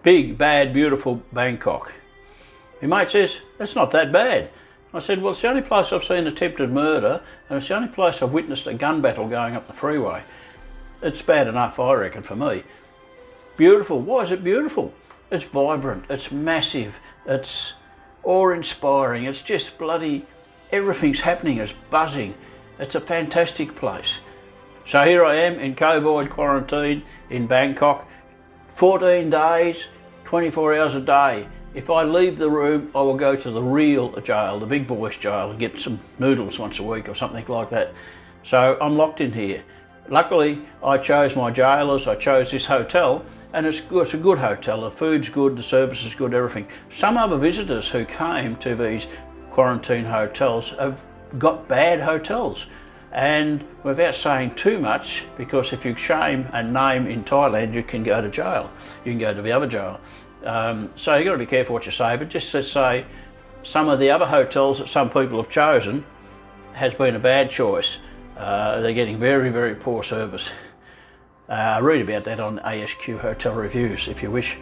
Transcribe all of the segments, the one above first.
Big, bad, beautiful Bangkok. My mate says, that's not that bad. I said, well, it's the only place I've seen attempted murder, and it's the only place I've witnessed a gun battle going up the freeway. It's bad enough, I reckon, for me. Beautiful. Why is it beautiful? It's vibrant, it's massive, it's awe-inspiring, it's just bloody, everything's happening, it's buzzing. It's a fantastic place. So here I am in COVID quarantine in Bangkok, 14 days, 24 hours a day. If I leave the room, I will go to the real jail, the big boys jail, and get some noodles once a week or something like that. So I'm locked in here. Luckily, I chose my jailers, I chose this hotel, and it's good, it's a good hotel. The food's good, the service is good, everything. Some other visitors who came to these quarantine hotels have got bad hotels. And without saying too much, because if you shame and name in Thailand, you can go to jail. You can go to the other jail. So you've got to be careful what you say, but just to say some of the other hotels that some people have chosen has been a bad choice. They're getting very, very poor service. Read about that on ASQ Hotel Reviews if you wish.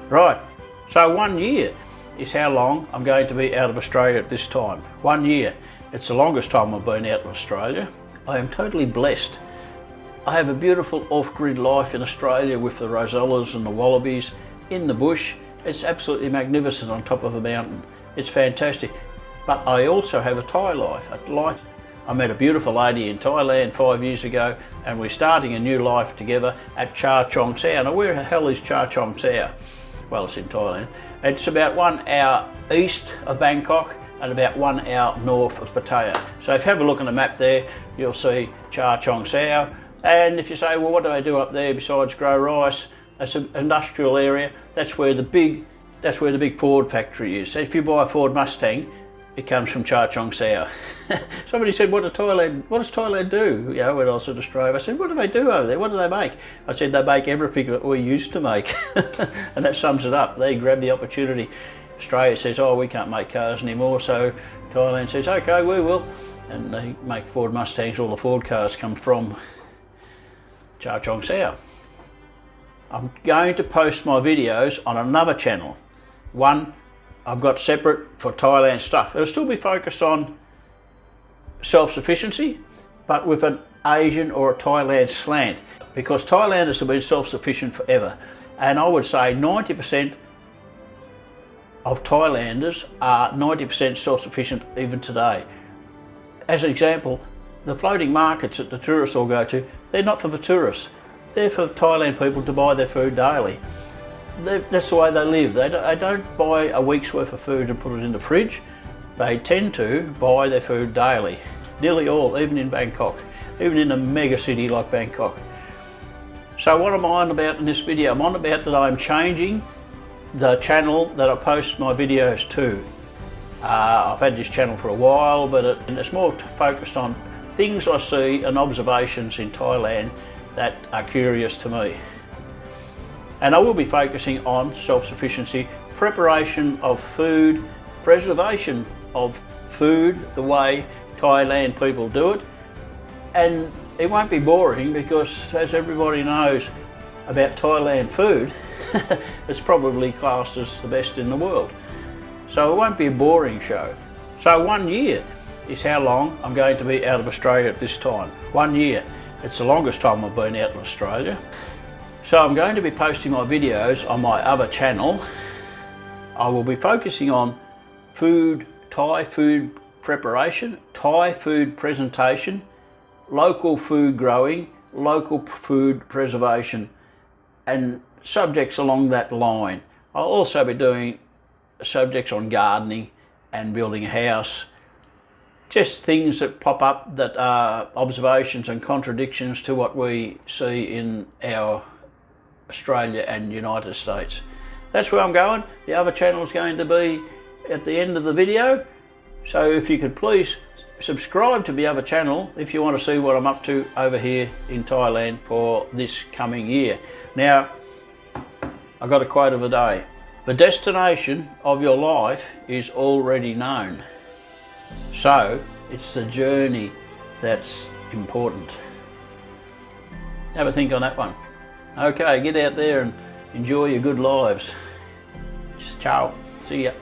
Right, so 1 year is how long I'm going to be out of Australia at this time. 1 year. It's the longest time I've been out of Australia. I am totally blessed. I have a beautiful off-grid life in Australia with the rosellas and the wallabies in the bush. It's absolutely magnificent on top of a mountain. It's fantastic. But I also have a Thai life. I met a beautiful lady in Thailand 5 years ago, and we're starting a new life together at Cha Chong Sao. Now where the hell is Cha Chong Sao? Well, it's in Thailand. It's about 1 hour east of Bangkok and about 1 hour north of Pattaya. So if you have a look on the map there, you'll see Cha Chong Sao. And if you say, well, what do they do up there besides grow rice? It's an industrial area. That's where the big Ford factory is. So if you buy a Ford Mustang, it comes from Cha Chong Sao. Somebody said, what does Thailand do? You know, when I was in Australia, I said, what do they do over there? What do they make? I said, they make everything that we used to make. And that sums it up. They grab the opportunity. Australia says, oh, we can't make cars anymore. So Thailand says, okay, we will. And they make Ford Mustangs. All the Ford cars come from Cha Chong Sao. I'm going to post my videos on another channel. One I've got separate for Thailand stuff. It'll still be focused on self-sufficiency, but with an Asian or a Thailand slant, because Thailanders have been self-sufficient forever. And I would say 90% of Thailanders are 90% self-sufficient even today. As an example, the floating markets that the tourists all go to, they're not for the tourists. They're for Thailand people to buy their food daily. That's the way they live. They don't buy a week's worth of food and put it in the fridge. They tend to buy their food daily. Nearly all, even in Bangkok, even in a mega city like Bangkok. So what am I on about in this video? I'm on about that I'm changing the channel that I post my videos to. I've had this channel for a while, but it's more focused on things I see and observations in Thailand that are curious to me. And I will be focusing on self-sufficiency, preparation of food, preservation of food, the way Thailand people do it. And it won't be boring because, as everybody knows about Thailand food, it's probably classed as the best in the world. So it won't be a boring show. So 1 year is how long I'm going to be out of Australia at this time. 1 year. It's the longest time I've been out of Australia. So I'm going to be posting my videos on my other channel. I will be focusing on food, Thai food preparation, Thai food presentation, local food growing, local food preservation, and subjects along that line. I'll also be doing subjects on gardening and building a house. Just things that pop up that are observations and contradictions to what we see in our Australia and United States. That's where I'm going. The other channel is going to be at the end of the video. So if you could please subscribe to the other channel if you want to see what I'm up to over here in Thailand for this coming year. Now, I've got a quote of the day. The destination of your life is already known. So it's the journey that's important. Have a think on that one. Okay, get out there and enjoy your good lives. Just ciao. See ya.